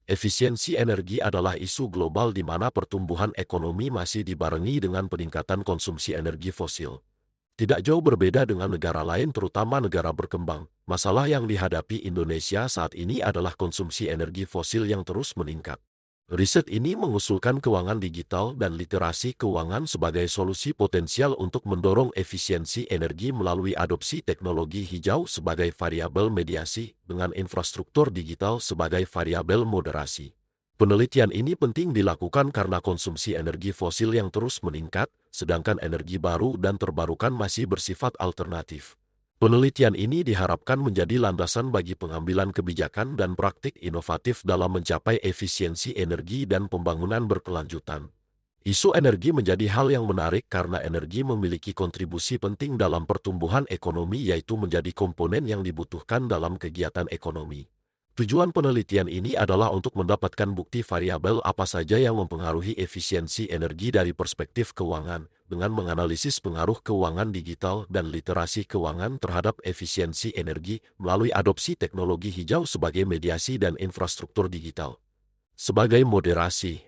Efisiensi energi adalah isu global di mana pertumbuhan ekonomi masih dibarengi dengan peningkatan konsumsi energi fosil. Tidak jauh berbeda dengan negara lain terutama negara berkembang, masalah yang dihadapi Indonesia saat ini adalah konsumsi energi fosil yang terus meningkat. Riset ini mengusulkan keuangan digital dan literasi keuangan sebagai solusi potensial untuk mendorong efisiensi energi melalui adopsi teknologi hijau sebagai variabel mediasi dengan infrastruktur digital sebagai variabel moderasi. Penelitian ini penting dilakukan karena konsumsi energi fosil yang terus meningkat, sedangkan energi baru dan terbarukan masih bersifat alternatif. Penelitian ini diharapkan menjadi landasan bagi pengambilan kebijakan dan praktik inovatif dalam mencapai efisiensi energi dan pembangunan berkelanjutan. Isu energi menjadi hal yang menarik karena energi memiliki kontribusi penting dalam pertumbuhan ekonomi yaitu menjadi komponen yang dibutuhkan dalam kegiatan ekonomi. Tujuan penelitian ini adalah untuk mendapatkan bukti variabel apa saja yang mempengaruhi efisiensi energi dari perspektif keuangan, dengan menganalisis pengaruh keuangan digital dan literasi keuangan terhadap efisiensi energi melalui adopsi teknologi hijau sebagai mediasi dan infrastruktur digital. Sebagai moderasi,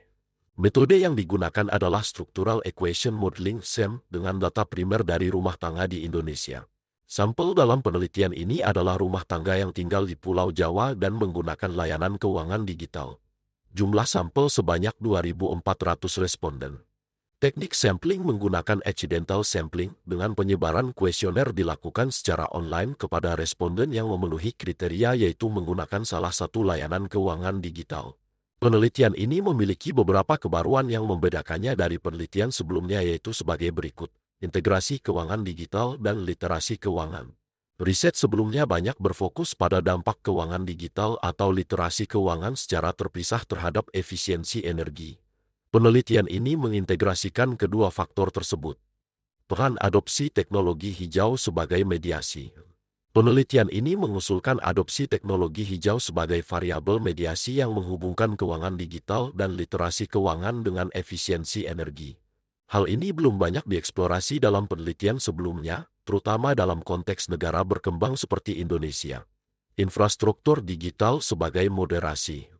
metode yang digunakan adalah Structural Equation Modeling (SEM) dengan data primer dari rumah tangga di Indonesia. Sampel dalam penelitian ini adalah rumah tangga yang tinggal di Pulau Jawa dan menggunakan layanan keuangan digital. Jumlah sampel sebanyak 2.400 responden. Teknik sampling menggunakan accidental sampling dengan penyebaran kuesioner dilakukan secara online kepada responden yang memenuhi kriteria yaitu menggunakan salah satu layanan keuangan digital. Penelitian ini memiliki beberapa kebaruan yang membedakannya dari penelitian sebelumnya yaitu sebagai berikut: integrasi keuangan digital dan literasi keuangan. Riset sebelumnya banyak berfokus pada dampak keuangan digital atau literasi keuangan secara terpisah terhadap efisiensi energi. Penelitian ini mengintegrasikan kedua faktor tersebut. Peran adopsi teknologi hijau sebagai mediasi. Penelitian ini mengusulkan adopsi teknologi hijau sebagai variabel mediasi yang menghubungkan keuangan digital dan literasi keuangan dengan efisiensi energi. Hal ini belum banyak dieksplorasi dalam penelitian sebelumnya, terutama dalam konteks negara berkembang seperti Indonesia. Infrastruktur digital sebagai moderasi.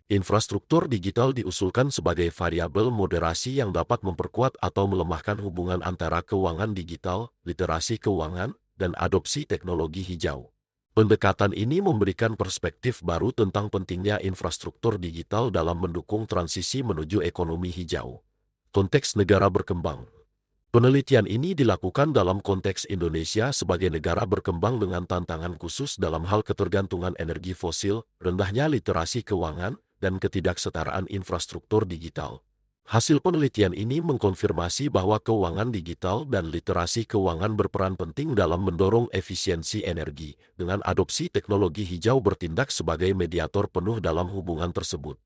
Infrastruktur digital diusulkan sebagai variabel moderasi yang dapat memperkuat atau melemahkan hubungan antara keuangan digital, literasi keuangan, dan adopsi teknologi hijau. Pendekatan ini memberikan perspektif baru tentang pentingnya infrastruktur digital dalam mendukung transisi menuju ekonomi hijau. Konteks negara berkembang. Penelitian ini dilakukan dalam konteks Indonesia sebagai negara berkembang dengan tantangan khusus dalam hal ketergantungan energi fosil, rendahnya literasi keuangan, dan ketidaksetaraan infrastruktur digital. Hasil penelitian ini mengkonfirmasi bahwa keuangan digital dan literasi keuangan berperan penting dalam mendorong efisiensi energi, dengan adopsi teknologi hijau bertindak sebagai mediator penuh dalam hubungan tersebut.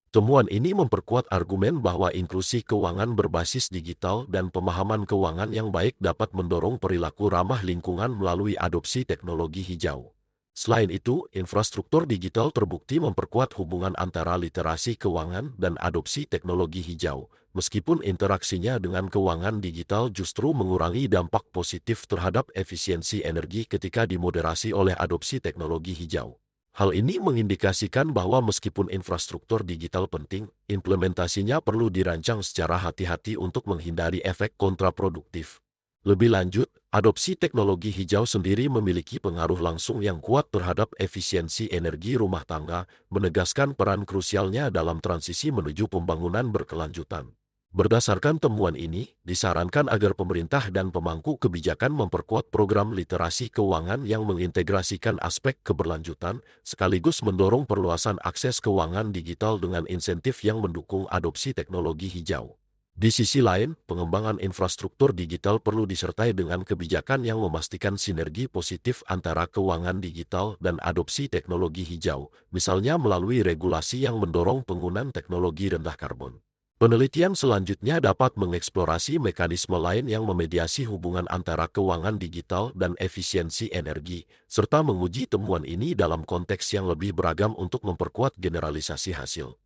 Temuan ini memperkuat argumen bahwa inklusi keuangan berbasis digital dan pemahaman keuangan yang baik dapat mendorong perilaku ramah lingkungan melalui adopsi teknologi hijau. Selain itu, infrastruktur digital terbukti memperkuat hubungan antara literasi keuangan dan adopsi teknologi hijau, meskipun interaksinya dengan keuangan digital justru mengurangi dampak positif terhadap efisiensi energi ketika dimoderasi oleh adopsi teknologi hijau. Hal ini mengindikasikan bahwa meskipun infrastruktur digital penting, implementasinya perlu dirancang secara hati-hati untuk menghindari efek kontraproduktif. Lebih lanjut, adopsi teknologi hijau sendiri memiliki pengaruh langsung yang kuat terhadap efisiensi energi rumah tangga, menegaskan peran krusialnya dalam transisi menuju pembangunan berkelanjutan. Berdasarkan temuan ini, disarankan agar pemerintah dan pemangku kebijakan memperkuat program literasi keuangan yang mengintegrasikan aspek keberlanjutan, sekaligus mendorong perluasan akses keuangan digital dengan insentif yang mendukung adopsi teknologi hijau. Di sisi lain, pengembangan infrastruktur digital perlu disertai dengan kebijakan yang memastikan sinergi positif antara keuangan digital dan adopsi teknologi hijau, misalnya melalui regulasi yang mendorong penggunaan teknologi rendah karbon. Penelitian selanjutnya dapat mengeksplorasi mekanisme lain yang memediasi hubungan antara keuangan digital dan efisiensi energi, serta menguji temuan ini dalam konteks yang lebih beragam untuk memperkuat generalisasi hasil.